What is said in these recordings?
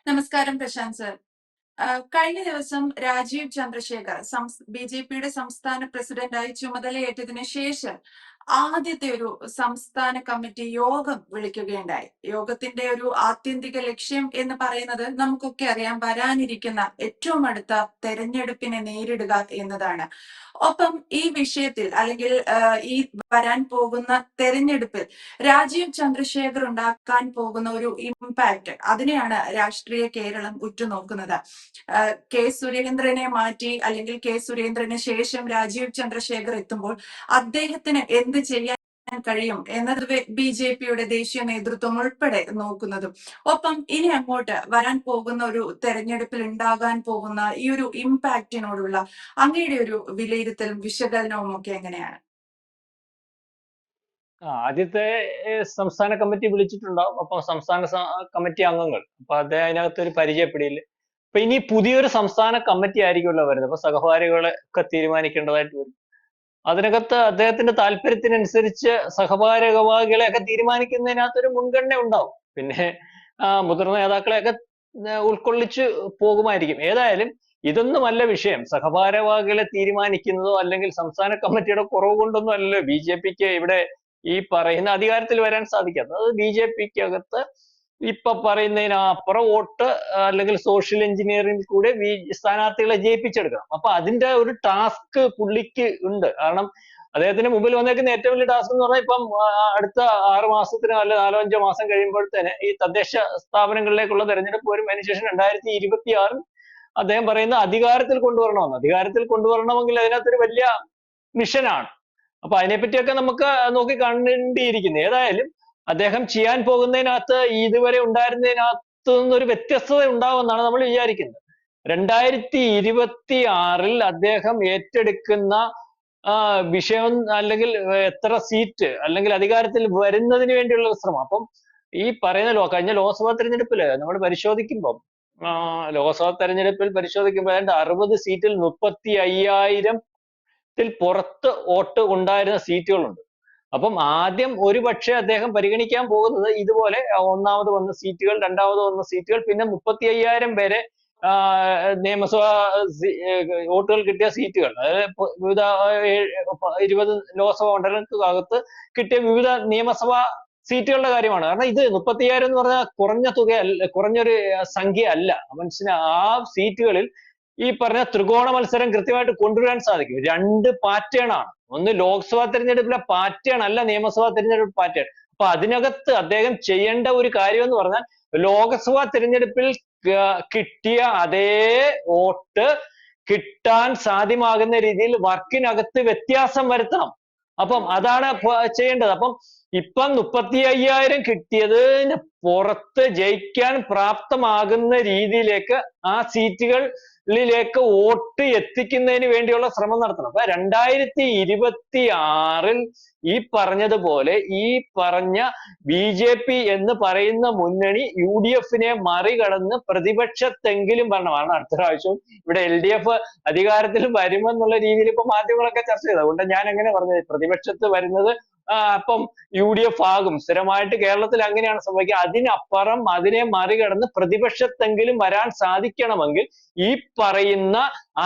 നമസ്കാരം പ്രശാന്ത് സർ. കഴിഞ്ഞ ദിവസം രാജീവ് ചന്ദ്രശേഖർ ബി.ജെ.പിയുടെ സംസ്ഥാന പ്രസിഡന്റായി ചുമതലയേറ്റതിന് ശേഷം ആദ്യത്തെ ഒരു സംസ്ഥാന കമ്മിറ്റി യോഗം വിളിക്കുകയുണ്ടായി. യോഗത്തിന്റെ ഒരു ആത്യന്തിക ലക്ഷ്യം എന്ന് പറയുന്നത് നമുക്കൊക്കെ അറിയാം, വരാനിരിക്കുന്ന ഏറ്റവും അടുത്ത തെരഞ്ഞെടുപ്പിനെ നേരിടുക എന്നതാണ്. ഒപ്പം ഈ വിഷയത്തിൽ അല്ലെങ്കിൽ ഈ വരാൻ പോകുന്ന തെരഞ്ഞെടുപ്പിൽ രാജീവ് ചന്ദ്രശേഖർ ഉണ്ടാക്കാൻ പോകുന്ന ഒരു ഇമ്പാക്ട്, അതിനെയാണ് രാഷ്ട്രീയ കേരളം ഉറ്റുനോക്കുന്നത്. കെ സുരേന്ദ്രനെ മാറ്റി അല്ലെങ്കിൽ കെ സുരേന്ദ്രന് ശേഷം രാജീവ് ചന്ദ്രശേഖർ എത്തുമ്പോൾ അദ്ദേഹത്തിന് എന്ത് ചെയ്യാൻ കഴിയും എന്നത് ബി.ജെ.പിയുടെ ദേശീയ നേതൃത്വം ഉൾപ്പെടെ നോക്കുന്നതും. ഒപ്പം ഇനി അങ്ങോട്ട് വരാൻ പോകുന്ന ഒരു തെരഞ്ഞെടുപ്പിൽ ഉണ്ടാകാൻ പോകുന്ന ഈ ഒരു ഇമ്പാക്റ്റിനോടുള്ള അങ്ങയുടെ ഒരു വിലയിരുത്തലും വിശകലനവും ഒക്കെ എങ്ങനെയാണ്? ആദ്യത്തെ സംസ്ഥാന കമ്മിറ്റി വിളിച്ചിട്ടുണ്ടാവും. അപ്പൊ സംസ്ഥാന കമ്മിറ്റി അംഗങ്ങൾ, അപ്പൊ അദ്ദേഹം അതിനകത്ത് ഒരു പരിചയപ്പെടില്ല. അപ്പൊ ഇനി പുതിയൊരു സംസ്ഥാന കമ്മിറ്റി ആയിരിക്കുമല്ലോ വരുന്നത്. അപ്പൊ സഹപാഠികളെ ഒക്കെ തീരുമാനിക്കേണ്ടതായിട്ട് വരും. അതിനകത്ത് അദ്ദേഹത്തിന്റെ താല്പര്യത്തിനനുസരിച്ച് സഹഭാരവാഹികളെ ഒക്കെ തീരുമാനിക്കുന്നതിനകത്തൊരു മുൻഗണന ഉണ്ടാവും. പിന്നെ മുതിർന്ന നേതാക്കളെയൊക്കെ ഉൾക്കൊള്ളിച്ച് പോകുമായിരിക്കും. ഏതായാലും ഇതൊന്നുമല്ല വിഷയം. സഹഭാരവാഹികളെ തീരുമാനിക്കുന്നതോ അല്ലെങ്കിൽ സംസ്ഥാന കമ്മിറ്റിയുടെ കുറവ് കൊണ്ടൊന്നും അല്ലല്ലോ ബി.ജെ.പിക്ക് ഇവിടെ ഈ പറയുന്ന അധികാരത്തിൽ വരാൻ സാധിക്കാത്തത്. അത് ബി.ജെ.പിക്ക് അകത്ത് ഇപ്പൊ പറയുന്നതിനപ്പുറം വോട്ട് അല്ലെങ്കിൽ സോഷ്യൽ എഞ്ചിനീയറിംഗിൽ കൂടെ സ്ഥാനാർത്ഥികളെ ജയിപ്പിച്ചെടുക്കണം. അപ്പൊ അതിന്റെ ഒരു ടാസ്ക് പുള്ളിക്ക് ഉണ്ട്. കാരണം അദ്ദേഹത്തിന് മുമ്പിൽ വന്നേക്കുന്ന ഏറ്റവും വലിയ ടാസ്ക് എന്ന് പറഞ്ഞാൽ ഇപ്പം അടുത്ത 6 മാസത്തിനോ അല്ല 4-5 മാസം കഴിയുമ്പോഴത്തേന് ഈ തദ്ദേശ സ്ഥാപനങ്ങളിലേക്കുള്ള തെരഞ്ഞെടുപ്പ് വരും. അതിനുശേഷം 2026 അദ്ദേഹം പറയുന്ന അധികാരത്തിൽ കൊണ്ടുവരണമെന്ന്. അധികാരത്തിൽ കൊണ്ടുവരണമെങ്കിൽ അതിനകത്തൊരു വലിയ മിഷനാണ്. അപ്പൊ അതിനെപ്പറ്റിയൊക്കെ നമുക്ക് നോക്കി കാണേണ്ടിയിരിക്കുന്നു. ഏതായാലും അദ്ദേഹം ചെയ്യാൻ പോകുന്നതിനകത്ത് ഇതുവരെ ഉണ്ടായിരുന്നതിനകത്ത് നിന്നൊരു വ്യത്യസ്തത ഉണ്ടാവുമെന്നാണ് നമ്മൾ വിചാരിക്കുന്നത്. 2026 അദ്ദേഹം ഏറ്റെടുക്കുന്ന വിഷയം അല്ലെങ്കിൽ എത്ര സീറ്റ് അല്ലെങ്കിൽ അധികാരത്തിൽ വരുന്നതിന് വേണ്ടിയുള്ള ശ്രമം. അപ്പം ഈ പറയുന്ന കഴിഞ്ഞ ലോക്സഭാ തെരഞ്ഞെടുപ്പില് നമ്മൾ പരിശോധിക്കുമ്പോൾ ലോക്സഭാ തെരഞ്ഞെടുപ്പിൽ പരിശോധിക്കുമ്പോൾ ഏതാണ്ട് 60 സീറ്റിൽ 35,000 പുറത്ത് വോട്ട് ഉണ്ടായിരുന്ന സീറ്റുകളുണ്ട്. അപ്പം ആദ്യം ഒരു പക്ഷേ അദ്ദേഹം പരിഗണിക്കാൻ പോകുന്നത് ഇതുപോലെ ഒന്നാമത് വന്ന സീറ്റുകൾ, രണ്ടാമത് വന്ന സീറ്റുകൾ, പിന്നെ 35,000 വരെ നിയമസഭാ വോട്ടുകൾ കിട്ടിയ സീറ്റുകൾ, അതായത് വിവിധ 20 ലോക്സഭാ മണ്ഡലങ്ങൾക്കകത്ത് കിട്ടിയ വിവിധ നിയമസഭാ സീറ്റുകളുടെ കാര്യമാണ്. കാരണം ഇത് 35,000 എന്ന് പറഞ്ഞാൽ കുറഞ്ഞ തുകയല്ല, കുറഞ്ഞൊരു സംഖ്യ അല്ല. മനുഷ്യന് ആ സീറ്റുകളിൽ ഈ പറഞ്ഞ ത്രികോണ മത്സരം കൃത്യമായിട്ട് കൊണ്ടുവരാൻ സാധിക്കും. 2 പാറ്റേൺ ആണ്. ഒന്ന് ലോക്സഭാ തെരഞ്ഞെടുപ്പിലെ പാറ്റേൺ അല്ല, നിയമസഭാ തെരഞ്ഞെടുപ്പ് പാറ്റേൺ. അപ്പൊ അതിനകത്ത് അദ്ദേഹം ചെയ്യേണ്ട ഒരു കാര്യം എന്ന് പറഞ്ഞാൽ ലോക്സഭാ തെരഞ്ഞെടുപ്പിൽ കിട്ടിയ അതേ വോട്ട് കിട്ടാൻ സാധ്യമാകുന്ന രീതിയിൽ വർക്കിനകത്ത് വ്യത്യാസം വരുത്തണം. അപ്പം അതാണ് ചെയ്യേണ്ടത്. അപ്പം ഇപ്പം 35,000 കിട്ടിയതിന് പുറത്ത് ജയിക്കാൻ പ്രാപ്തമാകുന്ന രീതിയിലേക്ക് ആ സീറ്റുകളിലേക്ക് വോട്ട് എത്തിക്കുന്നതിന് വേണ്ടിയുള്ള ശ്രമം നടത്തണം. അപ്പൊ 2026 ഈ പറഞ്ഞതുപോലെ ഈ പറഞ്ഞ ബി.ജെ.പി എന്ന് പറയുന്ന മുന്നണി UDF-നെ മറികടന്ന് പ്രതിപക്ഷത്തെങ്കിലും വരണം. കാരണം അടുത്ത പ്രാവശ്യം ഇവിടെ LDF അധികാരത്തിൽ വരുമെന്നുള്ള രീതിയിൽ ഇപ്പൊ മാധ്യമങ്ങളൊക്കെ ചർച്ച ചെയ്തു. അതുകൊണ്ട് ഞാൻ എങ്ങനെ പറഞ്ഞത്, പ്രതിപക്ഷത്ത് വരുന്നത് അപ്പം UDF ആകും. സ്ഥിരമായിട്ട് കേരളത്തിൽ അങ്ങനെയാണ് സംഭവിക്കുക. അതിനപ്പുറം അതിനെ മറികടന്ന് പ്രതിപക്ഷത്തെങ്കിലും വരാൻ സാധിക്കണമെങ്കിൽ ഈ പറയുന്ന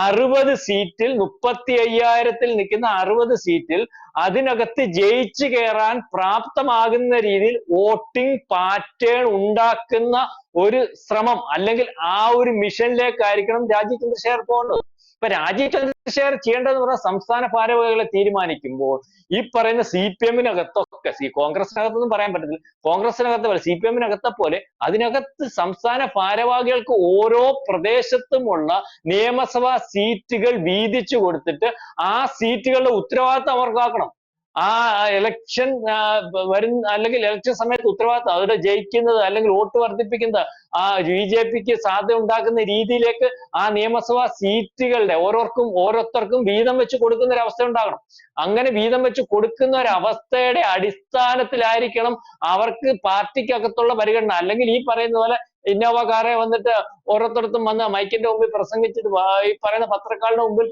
60 സീറ്റിൽ 35,000 നിൽക്കുന്ന 60 സീറ്റിൽ അതിനകത്ത് ജയിച്ചു കയറാൻ പ്രാപ്തമാകുന്ന രീതിയിൽ വോട്ടിംഗ് പാറ്റേൺ ഉണ്ടാക്കുന്ന ഒരു ശ്രമം അല്ലെങ്കിൽ ആ ഒരു മിഷനിലേക്കായിരിക്കണം രാജീവ് ചന്ദ്രശേഖർ പോകേണ്ടത്. ഇപ്പൊ രാജീവ് ചന്ദ്രശേഖർ ചെയ്യേണ്ടതെന്ന് പറഞ്ഞാൽ സംസ്ഥാന ഭാരവാഹികളെ തീരുമാനിക്കുമ്പോൾ ഈ പറയുന്ന CPM-നകത്തൊക്കെ, കോൺഗ്രസിനകത്തൊന്നും പറയാൻ പറ്റത്തില്ല, കോൺഗ്രസിനകത്ത് പോലെ CPM-നകത്തെ പോലെ അതിനകത്ത് സംസ്ഥാന ഭാരവാഹികൾക്ക് ഓരോ പ്രദേശത്തുമുള്ള നിയമസഭാ സീറ്റുകൾ വീതിച്ചു കൊടുത്തിട്ട് ആ സീറ്റുകളുടെ ഉത്തരവാദിത്തം അവർക്കാക്കണം. ആ ഇലക്ഷൻ വരുന്ന അല്ലെങ്കിൽ ഇലക്ഷൻ സമയത്ത് ഉത്തരവാദിത്തം, അവരുടെ ജയിക്കുന്നത് അല്ലെങ്കിൽ വോട്ട് വർദ്ധിപ്പിക്കുന്നത് ആ BJP-ക്ക് സാധ്യത ഉണ്ടാക്കുന്ന രീതിയിലേക്ക് ആ നിയമസഭാ സീറ്റുകളുടെ ഓരോരുത്തർക്കും വീതം വെച്ച് കൊടുക്കുന്ന ഒരു അവസ്ഥ ഉണ്ടാകണം. അങ്ങനെ വീതം വെച്ച് കൊടുക്കുന്ന ഒരു അവസ്ഥയുടെ അടിസ്ഥാനത്തിലായിരിക്കണം അവർക്ക് പാർട്ടിക്കകത്തുള്ള പരിഗണന. അല്ലെങ്കിൽ ഈ പറയുന്ന പോലെ ഇന്നോവ കാറെ വന്നിട്ട് ഓരോരുത്തർക്കും വന്ന് മൈക്കിന്റെ മുമ്പിൽ പ്രസംഗിച്ചിട്ട് ഈ പറയുന്ന പത്രക്കാരുടെ മുമ്പിൽ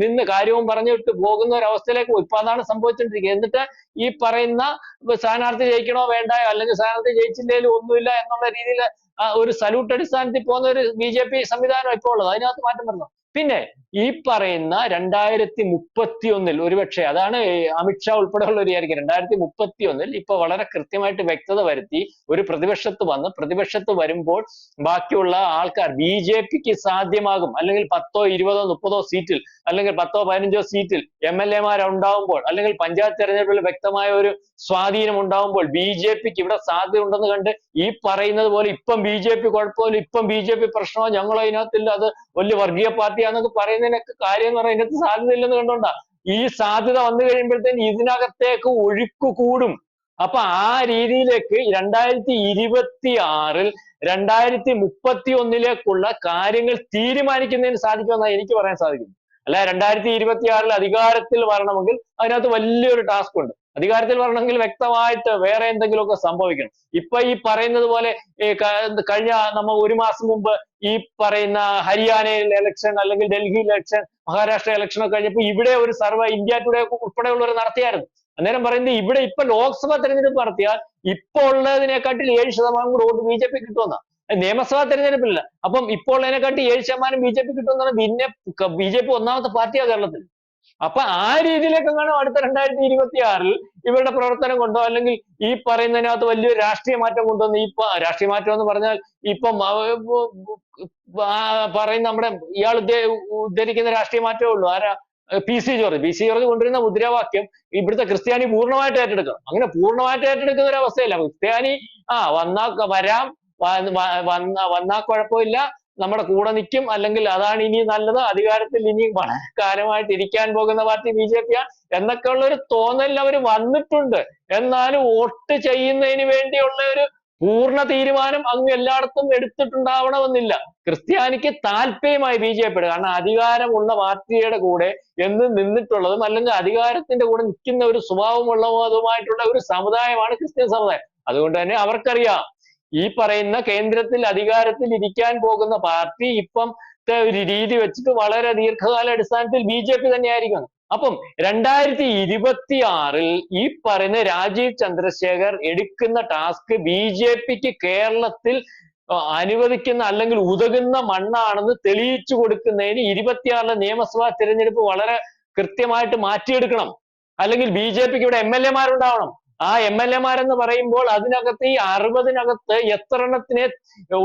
നിന്ന് കാര്യവും പറഞ്ഞിട്ട് പോകുന്ന ഒരു അവസ്ഥയിലേക്ക് പോയി. ഇപ്പൊ അതാണ് സംഭവിച്ചുകൊണ്ടിരിക്കുന്നത്. എന്നിട്ട് ഈ പറയുന്ന സ്ഥാനാർത്ഥി ജയിക്കണോ വേണ്ടായോ, അല്ലെങ്കിൽ സ്ഥാനാർത്ഥി ജയിച്ചില്ലേലും ഒന്നുമില്ല എന്നുള്ള രീതിയിൽ ഒരു സല്യൂട്ട് അടിസ്ഥാനത്തിൽ പോകുന്ന ഒരു BJP സംവിധാനം ഇപ്പോൾ ഉള്ളത്. അതിനകത്ത് മാറ്റം വരണം. പിന്നെ ഈ പറയുന്ന 2031 ഒരുപക്ഷെ, അതാണ് അമിത്ഷാ ഉൾപ്പെടെയുള്ളവർ വിചാരിക്കുക, 2031 ഇപ്പൊ വളരെ കൃത്യമായിട്ട് വ്യക്തത വരുത്തി ഒരു പ്രതിപക്ഷത്ത് വന്ന്, പ്രതിപക്ഷത്ത് വരുമ്പോൾ ബാക്കിയുള്ള ആൾക്കാർ BJPക്ക് സാധ്യമാകും, അല്ലെങ്കിൽ 10ഓ 20ഓ 30ഓ സീറ്റിൽ, അല്ലെങ്കിൽ 10ഓ 15ഓ സീറ്റിൽ MLA ഉണ്ടാവുമ്പോൾ, അല്ലെങ്കിൽ പഞ്ചായത്ത് തെരഞ്ഞെടുപ്പിൽ വ്യക്തമായ ഒരു സ്വാധീനം ഉണ്ടാവുമ്പോൾ BJPക്ക് ഇവിടെ സാധ്യത ഉണ്ടെന്ന് കണ്ട് ഈ പറയുന്നത് പോലെ ഇപ്പം BJP കുഴപ്പമില്ല, ഇപ്പം BJP പ്രശ്നമോ, ഞങ്ങൾ അതിനകത്തില്ല, അത് വലിയ വർഗീയ പാർട്ടിയാന്നൊക്കെ പറയുന്നതിനൊക്കെ കാര്യം എന്ന് പറഞ്ഞാൽ ഇതിനകത്ത് സാധ്യത ഇല്ലെന്ന് കണ്ടോണ്ടാ. ഈ സാധ്യത വന്നു കഴിയുമ്പോഴത്തേന് ഇതിനകത്തേക്ക് ഒഴുക്ക് കൂടും. അപ്പൊ ആ രീതിയിലേക്ക് 2026-ൽ 2031-ലേക്കുള്ള കാര്യങ്ങൾ തീരുമാനിക്കുന്നതിന് സാധിക്കുമെന്നാണ് എനിക്ക് പറയാൻ സാധിക്കുന്നത്. അല്ല 2026-ൽ അധികാരത്തിൽ വരണമെങ്കിൽ അതിനകത്ത് വലിയൊരു ടാസ്ക് ഉണ്ട്. അധികാരത്തിൽ വരണമെങ്കിൽ വ്യക്തമായിട്ട് വേറെ എന്തെങ്കിലുമൊക്കെ സംഭവിക്കണം. ഇപ്പൊ ഈ പറയുന്നത് പോലെ കഴിഞ്ഞ നമ്മൾ ഒരു മാസം മുമ്പ് ഈ പറയുന്ന ഹരിയാനയിൽ ഇലക്ഷൻ, അല്ലെങ്കിൽ ഡൽഹി ഇലക്ഷൻ, മഹാരാഷ്ട്ര ഇലക്ഷൻ ഒക്കെ കഴിഞ്ഞപ്പോ ഇവിടെ ഒരു സർവേ ഇന്ത്യ ടുഡേ ഉൾപ്പെടെയുള്ളവർ നടത്തിയായിരുന്നു. അന്നേരം പറയുന്നത് ഇവിടെ ഇപ്പൊ ലോക്സഭാ തെരഞ്ഞെടുപ്പ് നടത്തിയാൽ ഇപ്പൊ ഉള്ളതിനെക്കാട്ടിൽ 7% കൂടെ വോട്ട് BJP കിട്ടുമെന്നാ. നിയമസഭാ തെരഞ്ഞെടുപ്പില്ല. അപ്പം ഇപ്പോൾ ഉള്ളതിനെക്കാട്ടി 7% BJP കിട്ടുമെന്നാണ്. പിന്നെ BJP ഒന്നാമത്തെ പാർട്ടിയാണ് കേരളത്തിൽ. അപ്പൊ ആ രീതിയിലേക്കെങ്ങാണോ അടുത്ത 2026-ൽ ഇവരുടെ പ്രവർത്തനം കൊണ്ടോ, അല്ലെങ്കിൽ ഈ പറയുന്നതിനകത്ത് വലിയൊരു രാഷ്ട്രീയ മാറ്റം കൊണ്ടുവന്ന്, രാഷ്ട്രീയ മാറ്റം എന്ന് പറഞ്ഞാൽ ഇപ്പം പറയുന്ന നമ്മുടെ ഇയാൾ ഉദ്ധരിക്കുന്ന രാഷ്ട്രീയ മാറ്റമേ ഉള്ളൂ. ആരാ? PC ജോർജ് കൊണ്ടുവരുന്ന മുദ്രാവാക്യം ഇവിടുത്തെ ക്രിസ്ത്യാനി പൂർണ്ണമായിട്ട് ഏറ്റെടുക്കണം. അങ്ങനെ പൂർണ്ണമായിട്ട് ഏറ്റെടുക്കുന്ന ഒരു അവസ്ഥയില്ല. ക്രിസ്ത്യാനി വരാം, വന്നാ കുഴപ്പമില്ല, നമ്മുടെ കൂടെ നിൽക്കും, അല്ലെങ്കിൽ അതാണ് ഇനി നല്ലത്, അധികാരത്തിൽ ഇനി വളരെ കാലമായിട്ട് ഇരിക്കാൻ പോകുന്ന പാർട്ടി BJP എന്നൊക്കെയുള്ള ഒരു തോന്നലിൽ അവർ വന്നിട്ടുണ്ട്. എന്നാലും വോട്ട് ചെയ്യുന്നതിന് വേണ്ടിയുള്ള ഒരു പൂർണ്ണ തീരുമാനം അങ്ങ് എല്ലായിടത്തും എടുത്തിട്ടുണ്ടാവണമെന്നില്ല. ക്രിസ്ത്യാനിക്ക് താല്പര്യമായി BJP, കാരണം അധികാരമുള്ള പാർട്ടിയുടെ കൂടെ എന്ന് നിന്നിട്ടുള്ളതും, അല്ലെങ്കിൽ അധികാരത്തിന്റെ കൂടെ നിൽക്കുന്ന ഒരു സ്വഭാവമുള്ളതുമായിട്ടുള്ള ഒരു സമുദായമാണ് ക്രിസ്ത്യൻ സമുദായം. അതുകൊണ്ട് തന്നെ അവർക്കറിയാം ഈ പറയുന്ന കേന്ദ്രത്തിൽ അധികാരത്തിൽ ഇരിക്കാൻ പോകുന്ന പാർട്ടി ഇപ്പം ഒരു രീതി വെച്ചിട്ട് വളരെ ദീർഘകാല അടിസ്ഥാനത്തിൽ BJP തന്നെയായിരിക്കും. അപ്പം 2026-ൽ ഈ പറയുന്ന രാജീവ് ചന്ദ്രശേഖർ എടുക്കുന്ന ടാസ്ക് BJPക്ക് കേരളത്തിൽ അനുവദിക്കുന്ന അല്ലെങ്കിൽ ഉതകുന്ന മണ്ണാണെന്ന് തെളിയിച്ചു കൊടുക്കുന്നതിന് 26-ലെ നിയമസഭാ തിരഞ്ഞെടുപ്പ് വളരെ കൃത്യമായിട്ട് മാറ്റിയെടുക്കണം. അല്ലെങ്കിൽ BJPക്ക് ഇവിടെ MLA-മാരുണ്ടാവണം. ആ MLA-മാരെന്ന് പറയുമ്പോൾ അതിനകത്ത് ഈ 60-നകത്ത് എത്ര എണ്ണത്തിനെ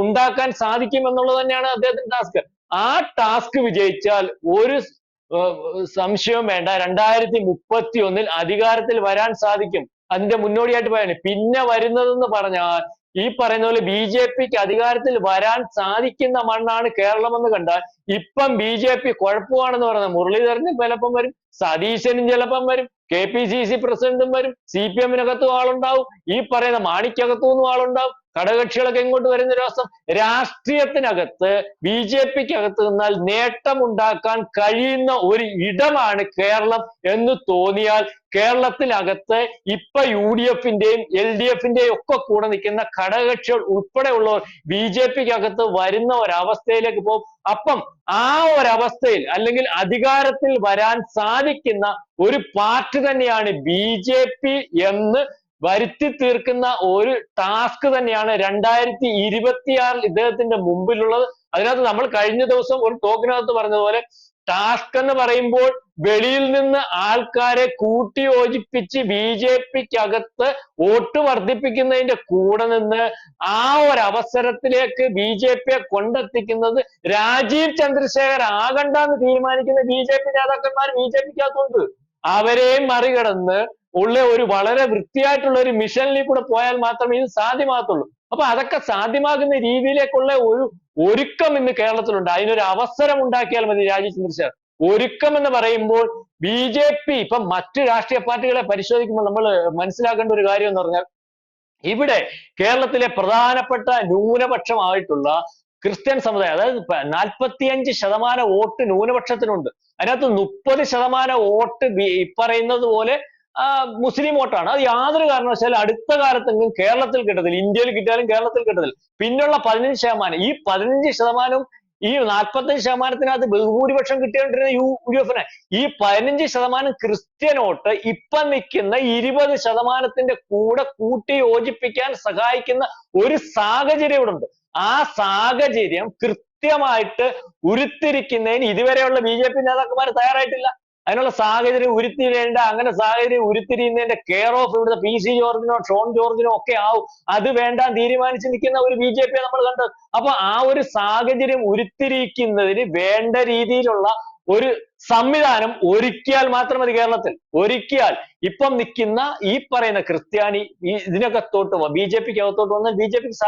ഉണ്ടാക്കാൻ സാധിക്കും എന്നുള്ളത് തന്നെയാണ് അദ്ദേഹത്തിന്റെ ടാസ്ക്. ആ ടാസ്ക് വിജയിച്ചാൽ ഒരു സംശയവും വേണ്ട, 2031-ൽ അധികാരത്തിൽ വരാൻ സാധിക്കും. അതിന്റെ മുന്നോടിയായിട്ട് പറയാണ്. പിന്നെ വരുന്നതെന്ന് പറഞ്ഞാൽ ഈ പറയുന്ന പോലെ BJPക്ക് അധികാരത്തിൽ വരാൻ സാധിക്കുന്ന മണ്ണാണ് കേരളം എന്ന് കണ്ടാൽ ഇപ്പം BJP കുഴപ്പമാണെന്ന് പറയുന്നത് മുരളീധരനും ചിലപ്പം വരും, സതീശനും ചിലപ്പം വരും, KPCC പ്രസിഡന്റും വരും, CPM-നകത്തും ആളുണ്ടാവും, ഈ പറയുന്ന മാണിക്കകത്തുനിന്നും ആളുണ്ടാവും, ഘടകകക്ഷികളൊക്കെ ഇങ്ങോട്ട് വരുന്ന ഒരു അവസ്ഥ. രാഷ്ട്രീയത്തിനകത്ത് BJPക്കകത്ത് നിന്നാൽ നേട്ടമുണ്ടാക്കാൻ കഴിയുന്ന ഒരു ഇടമാണ് കേരളം എന്ന് തോന്നിയാൽ കേരളത്തിനകത്ത് ഇപ്പൊ UDF-ന്റെയും LDF-ന്റെയും ഒക്കെ കൂടെ നിൽക്കുന്ന ഘടകകക്ഷികൾ ഉൾപ്പെടെയുള്ളവർ BJPക്കകത്ത് വരുന്ന ഒരവസ്ഥയിലേക്ക് പോകും. അപ്പം ആ ഒരവസ്ഥയിൽ അല്ലെങ്കിൽ അധികാരത്തിൽ വരാൻ സാധിക്കുന്ന ഒരു പാർട്ടി തന്നെയാണ് BJP എന്ന് വരുത്തി തീർക്കുന്ന ഒരു ടാസ്ക് തന്നെയാണ് 2026-ൽ ഇദ്ദേഹത്തിന്റെ മുമ്പിലുള്ളത്. അതിനകത്ത് നമ്മൾ കഴിഞ്ഞ ദിവസം ഒരു ടോക്കിനകത്ത് പറഞ്ഞതുപോലെ ടാസ്ക് എന്ന് പറയുമ്പോൾ വെളിയിൽ നിന്ന് ആൾക്കാരെ കൂട്ടിയോജിപ്പിച്ച് BJPക്കകത്ത് വോട്ട് വർദ്ധിപ്പിക്കുന്നതിന്റെ കൂടെ നിന്ന് ആ ഒരു അവസരത്തിലേക്ക് BJPയെ കൊണ്ടെത്തിക്കുന്നത് രാജീവ് ചന്ദ്രശേഖർ ആകണ്ടെന്ന് തീരുമാനിക്കുന്ന BJP നേതാക്കന്മാർ BJPക്കകത്തുണ്ട്. അവരെയും മറികടന്ന് ഉള്ള ഒരു വളരെ വൃത്തിയായിട്ടുള്ള ഒരു മിഷനിൽ കൂടെ പോയാൽ മാത്രമേ ഇത് സാധ്യമാകത്തുള്ളൂ. അപ്പൊ അതൊക്കെ സാധ്യമാകുന്ന രീതിയിലേക്കുള്ള ഒരു ഒരുക്കം ഇന്ന് കേരളത്തിലുണ്ട്. അതിനൊരു അവസരം ഉണ്ടാക്കിയാൽ മതി രാജീവ് ചന്ദ്രശേഖർ. ഒരുക്കം എന്ന് പറയുമ്പോൾ BJP ഇപ്പം മറ്റു രാഷ്ട്രീയ പാർട്ടികളെ പരിശോധിക്കുമ്പോൾ നമ്മൾ മനസ്സിലാക്കേണ്ട ഒരു കാര്യം എന്ന് പറഞ്ഞാൽ ഇവിടെ കേരളത്തിലെ പ്രധാനപ്പെട്ട ന്യൂനപക്ഷമായിട്ടുള്ള ക്രിസ്ത്യൻ സമുദായം, അതായത് 45% വോട്ട് ന്യൂനപക്ഷത്തിനുണ്ട്. അതിനകത്ത് 30% വോട്ട് ഈ പറയുന്നത് പോലെ മുസ്ലിം വോട്ടാണ്. അത് യാതൊരു കാരണവശാലും അടുത്ത കാലത്തെങ്കിലും കേരളത്തിൽ കിട്ടത്തില്ല. ഇന്ത്യയിൽ കിട്ടിയാലും കേരളത്തിൽ കിട്ടത്തില്ല. പിന്നുള്ള 15%, ഈ 15% ഈ 45%-നകത്ത് ബഹുഭൂരിപക്ഷം കിട്ടിക്കൊണ്ടിരുന്ന UDF-ന് ഈ 15% ക്രിസ്ത്യൻ വോട്ട് ഇപ്പൊ നിൽക്കുന്ന 20%-ന്റെ കൂടെ കൂട്ടി യോജിപ്പിക്കാൻ സഹായിക്കുന്ന ഒരു സാഹചര്യം ഇവിടെ ഉണ്ട്. ആ സാഹചര്യം കൃത്യമായിട്ട് ഉരുത്തിരിക്കുന്നതിന് ഇതുവരെയുള്ള BJP നേതാക്കന്മാർ തയ്യാറായിട്ടില്ല. അതിനുള്ള സാഹചര്യം ഉരുത്തിരിയേണ്ട, അങ്ങനെ സാഹചര്യം ഉരുത്തിരിയുന്നതിന്റെ കെയർ ഓഫ് ഇവിടുത്തെ PC ജോർജിനോ ഷോൺ ജോർജിനോ ഒക്കെ ആവും. അത് വേണ്ടാൻ തീരുമാനിച്ച് നിൽക്കുന്ന ഒരു BJP നമ്മൾ കണ്ടത്. അപ്പൊ ആ ഒരു സാഹചര്യം ഉരുത്തിരിക്കുന്നതിന് വേണ്ട രീതിയിലുള്ള ഒരു സംവിധാനം ഒരുക്കിയാൽ മാത്രം മതി. കേരളത്തിൽ ഒരുക്കിയാൽ ഇപ്പം നിൽക്കുന്ന ഈ പറയുന്ന ക്രിസ്ത്യാനി ഇതിനൊക്കെ BJPക്ക് അകത്തോട്ട് വന്നാൽ BJPക്ക്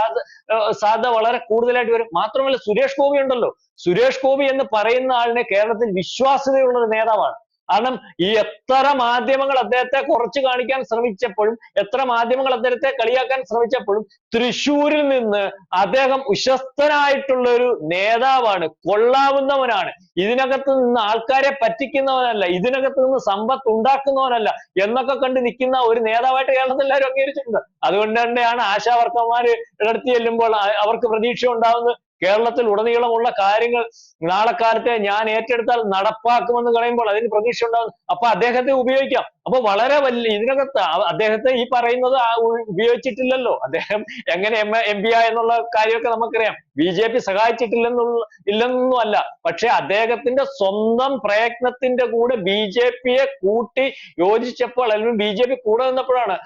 സാധ്യത വളരെ കൂടുതലായിട്ട് വരും. മാത്രമല്ല സുരേഷ് ഗോപി ഉണ്ടല്ലോ, സുരേഷ് ഗോപി എന്ന് പറയുന്ന ആളിനെ കേരളത്തിൽ വിശ്വാസ്യതയുള്ള ഒരു നേതാവാണ്. കാരണം ഈ എത്ര മാധ്യമങ്ങൾ അദ്ദേഹത്തെ കുറച്ച് കാണിക്കാൻ ശ്രമിച്ചപ്പോഴും, എത്ര മാധ്യമങ്ങൾ അദ്ദേഹത്തെ കളിയാക്കാൻ ശ്രമിച്ചപ്പോഴും തൃശ്ശൂരിൽ നിന്ന് അദ്ദേഹം വിശ്വസ്തനായിട്ടുള്ള ഒരു നേതാവാണ്, കൊള്ളാവുന്നവനാണ്, ഇതിനകത്ത് നിന്ന് ആൾക്കാരെ പറ്റിക്കുന്നവനല്ല, ഇതിനകത്ത് നിന്ന് സമ്പത്ത് ഉണ്ടാക്കുന്നവനല്ല എന്നൊക്കെ കണ്ട് നിൽക്കുന്ന ഒരു നേതാവായിട്ട് കേരളത്തിൽ എല്ലാവരും അംഗീകരിച്ചിട്ടുണ്ട്. അതുകൊണ്ട് തന്നെയാണ് ആശാവർക്കന്മാര് അടുത്ത് ചെല്ലുമ്പോൾ അവർക്ക് പ്രതീക്ഷ ഉണ്ടാവുന്നത്. കേരളത്തിൽ ഉടനീളമുള്ള കാര്യങ്ങൾ നാളെ കാലത്തെ ഞാൻ ഏറ്റെടുത്താൽ നടപ്പാക്കുമെന്ന് പറയുമ്പോൾ അതിന് പ്രതീക്ഷ ഉണ്ടാകും. അപ്പൊ അദ്ദേഹത്തെ ഉപയോഗിക്കാം. അപ്പൊ വളരെ വലിയ ഇതിനകത്ത് അദ്ദേഹത്തെ ഈ പറയുന്നത് ഉപയോഗിച്ചിട്ടില്ലല്ലോ. അദ്ദേഹം എങ്ങനെ MP എന്നുള്ള കാര്യമൊക്കെ നമുക്കറിയാം. BJP ഇല്ലെന്നൊന്നും അല്ല. പക്ഷെ അദ്ദേഹത്തിന്റെ സ്വന്തം പ്രയത്നത്തിന്റെ കൂടെ BJPയെ കൂട്ടി യോജിച്ചപ്പോൾ, അല്ലെങ്കിൽ BJP കൂടെ നിന്നപ്പോഴാണ്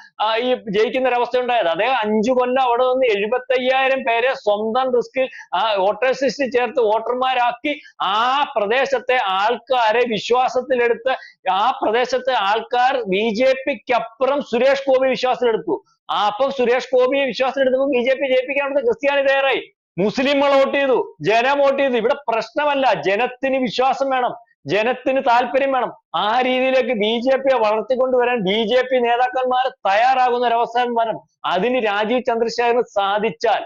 ഈ ജയിക്കുന്ന ഒരവസ്ഥ ഉണ്ടായത്. അദ്ദേഹം 5 കൊല്ലം അവിടെ നിന്ന് 75,000 പേരെ സ്വന്തം റിസ്കിൽ വോട്ടേഴ്സ് ലിസ്റ്റിൽ ചേർത്ത് വോട്ടർമാരാക്കി ആ പ്രദേശത്തെ ആൾക്കാരെ വിശ്വാസത്തിലെടുത്ത് ആ പ്രദേശത്തെ ആൾക്കാർ BJPക്കപ്പുറം സുരേഷ് ഗോപി വിശ്വാസത്തിലെടുത്തു. അപ്പം സുരേഷ് ഗോപിയെ വിശ്വാസത്തിലെടുത്തപ്പോൾ BJP ജയിപ്പിക്കാൻ ക്രിസ്ത്യാനി തയ്യാറായി, മുസ്ലിങ്ങൾ വോട്ട് ചെയ്തു, ജനം വോട്ട് ചെയ്തു. ഇവിടെ പ്രശ്നമല്ല, ജനത്തിന് വിശ്വാസം വേണം, ജനത്തിന് താല്പര്യം വേണം. ആ രീതിയിലേക്ക് BJPയെ വളർത്തിക്കൊണ്ടുവരാൻ BJP നേതാക്കന്മാർ തയ്യാറാകുന്ന ഒരവസരം വരണം. അതിന് രാജീവ് ചന്ദ്രശേഖരന് സാധിച്ചാൽ,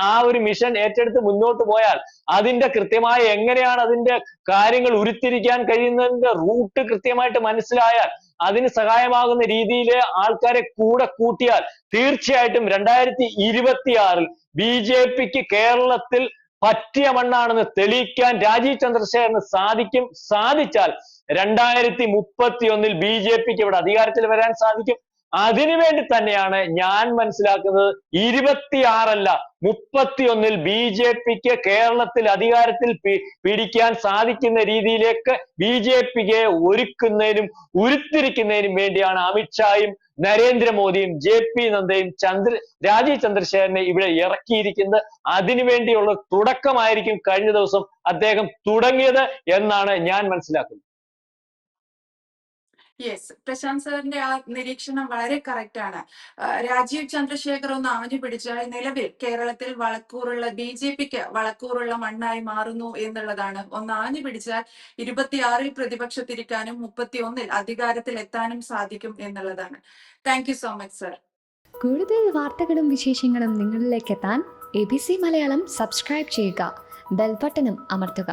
ആ ഒരു മിഷൻ ഏറ്റെടുത്ത് മുന്നോട്ട് പോയാൽ, അതിന്റെ കൃത്യമായി എങ്ങനെയാണ് അതിന്റെ കാര്യങ്ങൾ ഉരുത്തിരിക്കാൻ കഴിയുന്നതിന്റെ റൂട്ട് കൃത്യമായിട്ട് മനസ്സിലായാൽ, അതിന് സഹായമാകുന്ന രീതിയിൽ ആൾക്കാരെ കൂടെ കൂട്ടിയാൽ തീർച്ചയായിട്ടും 2026-ൽ BJPക്ക് കേരളത്തിൽ പറ്റിയ മണ്ണാണെന്ന് തെളിയിക്കാൻ രാജീവ് ചന്ദ്രശേഖരന് സാധിക്കും. സാധിച്ചാൽ 2031-ൽ BJPക്ക് ഇവിടെ അധികാരത്തിൽ വരാൻ സാധിക്കും. അതിനുവേണ്ടി തന്നെയാണ് ഞാൻ മനസ്സിലാക്കുന്നത് 26 അല്ല 31-ൽ BJPക്ക് കേരളത്തിൽ അധികാരത്തിൽ പിടിക്കാൻ സാധിക്കുന്ന രീതിയിലേക്ക് BJPയെ ഒരുക്കുന്നതിനും ഉരുത്തിരിക്കുന്നതിനും വേണ്ടിയാണ് അമിത്ഷായും നരേന്ദ്രമോദിയും JP നദ്ദയും രാജീവ് ചന്ദ്രശേഖരനെ ഇവിടെ ഇറക്കിയിരിക്കുന്നത്. അതിനുവേണ്ടിയുള്ള തുടക്കമായിരിക്കും കഴിഞ്ഞ ദിവസം അദ്ദേഹം തുടങ്ങിയത് എന്നാണ് ഞാൻ മനസ്സിലാക്കുന്നത്. യെസ്, പ്രശാന്ത് സാറിന്റെ ആ നിരീക്ഷണം വളരെ കറക്റ്റ് ആണ്. രാജീവ് ചന്ദ്രശേഖർ ഒന്ന് ആഞ്ഞു പിടിച്ചാൽ നിലവിൽ കേരളത്തിൽ വളക്കൂറുള്ള BJPക്ക് വളക്കൂറുള്ള മണ്ണായി മാറുന്നു എന്നുള്ളതാണ്. ഒന്ന് ആഞ്ഞു പിടിച്ചാൽ 26-ൽ പ്രതിപക്ഷത്തിരിക്കാനും 31-ൽ അധികാരത്തിൽ എത്താനും സാധിക്കും എന്നുള്ളതാണ്. Thank you so much sir. കൂടുതൽ വാർത്തകളും വിശേഷങ്ങളും നിങ്ങളിലേക്ക് എത്താൻ ABC മലയാളം സബ്സ്ക്രൈബ് ചെയ്യുക, ബെൽ ബട്ടണും അമർത്തുക.